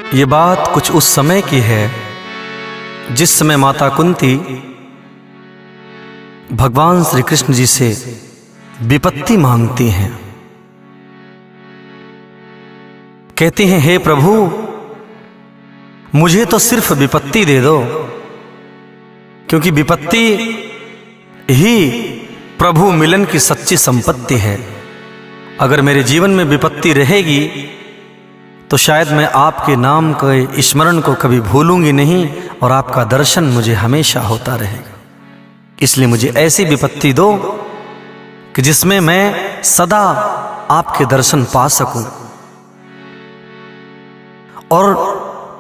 ये बात कुछ उस समय की है जिस समय माता कुंती भगवान श्री कृष्ण जी से विपत्ति मांगती हैं। कहती हैं, हे प्रभु, मुझे तो सिर्फ विपत्ति दे दो, क्योंकि विपत्ति ही प्रभु मिलन की सच्ची संपत्ति है। अगर मेरे जीवन में विपत्ति रहेगी तो शायद मैं आपके नाम के स्मरण को कभी भूलूंगी नहीं और आपका दर्शन मुझे हमेशा होता रहेगा। इसलिए मुझे ऐसी विपत्ति दो कि जिसमें मैं सदा आपके दर्शन पा सकूं। और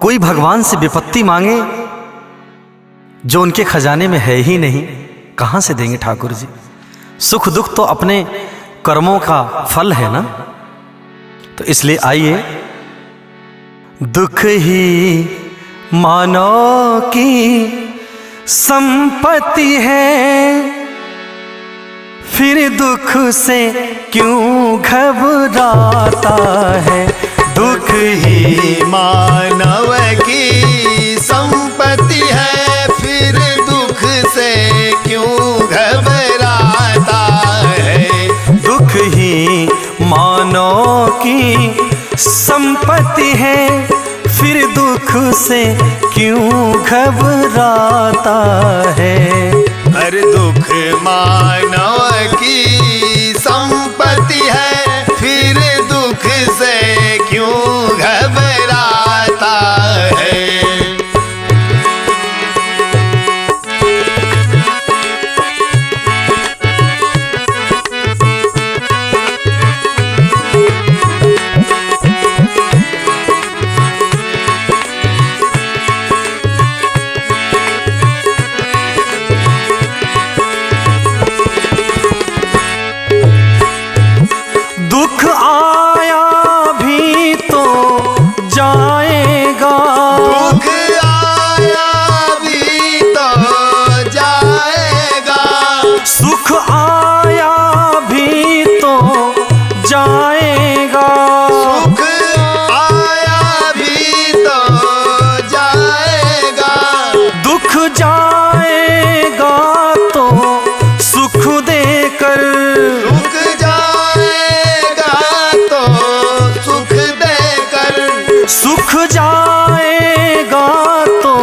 कोई भगवान से विपत्ति मांगे जो उनके खजाने में है ही नहीं, कहां से देंगे ठाकुर जी? सुख दुख तो अपने कर्मों का फल है ना। तो इसलिए आइए, दुख ही मानव की संपत्ति है, फिर दुख से क्यों घबराता है। दुख ही मानव की संपत्ति है, फिर दुख से क्यों घबराता है। दुख ही मानव की संपत्ति है, फिर दुख से क्यों घबराता है। हर दुख मानव की संपत्ति है, फिर दुख से क्यों घबराता है। दुख आया भी तो जाएगा, दुख आया भी तो जाएगा, सुख आया भी तो जाएगा, सुख आया भी तो जाएगा, दुख जाएगा तो सुख देकर, दुख जाएगा तो सुख देकर, सुख जाएगा तो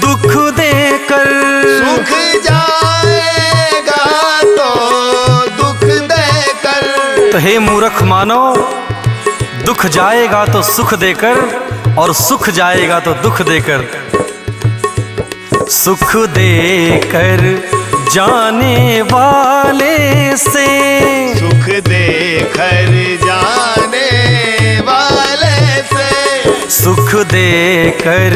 दुख देकर, सुख जाएगा तो दुख देकर। तो हे मूर्ख मानो, दुख जाएगा तो सुख देकर और सुख जाएगा तो दुख देकर। सुख देकर जाने वाले से, सुख देकर जाने वाले से, सुख देकर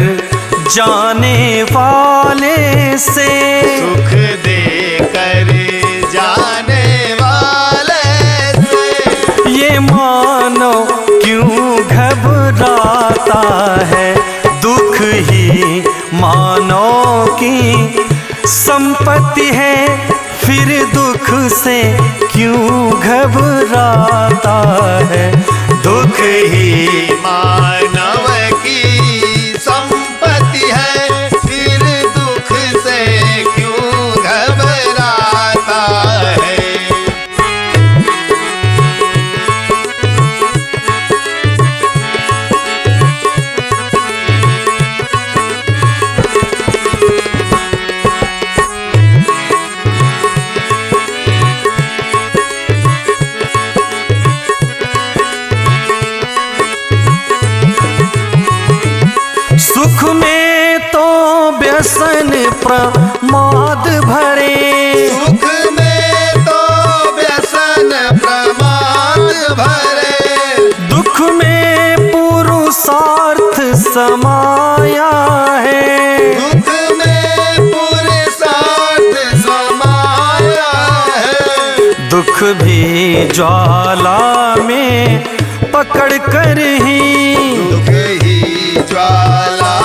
जाने वाले से, सुख देकर जाने वाले से, ये मानो क्यों घबराता है। दुख ही मानो की संपत्ति है, फिर दुख से क्यों घबराता है। दुख ही मानव की संपत्ति है, फिर दुख से क्यों घबराता है। सुख में तो व्यसन प्रमाद भरे, सुख में तो व्यसन प्रमाद भरे, दुख में पुरुषार्थ समाया है, दुख में पुरुषार्थ समाया है। दुख भी ज्वाला में पकड़ कर ही, दुख ही ज्वाला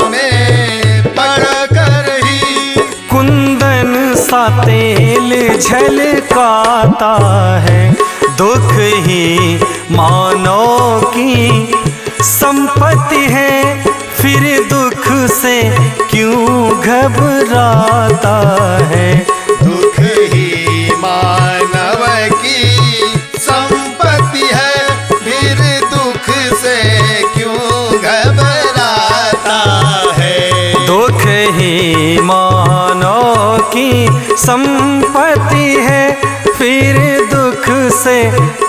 में पड़कर ही, कुंदन सा तेल झलकाता है। दुख ही मानव की संपत्ति है, फिर दुख से क्यों घबराता है। दुख ही मानव की संपत्ति है, फिर दुख से क्यों घबराता है। दुख ही मानव की संपत्ति है, फिर दुख से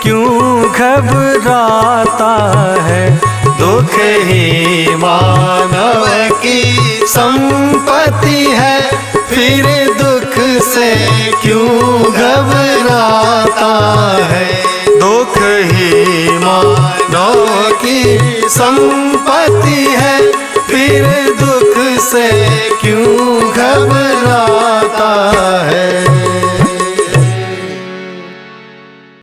क्यों घबराता है। दुख ही मानव की संपत्ति है, फिर दुख से क्यों घबराता है। दुख ही मानव की संपत्ति है, फिर दुख से क्यों घबराता है।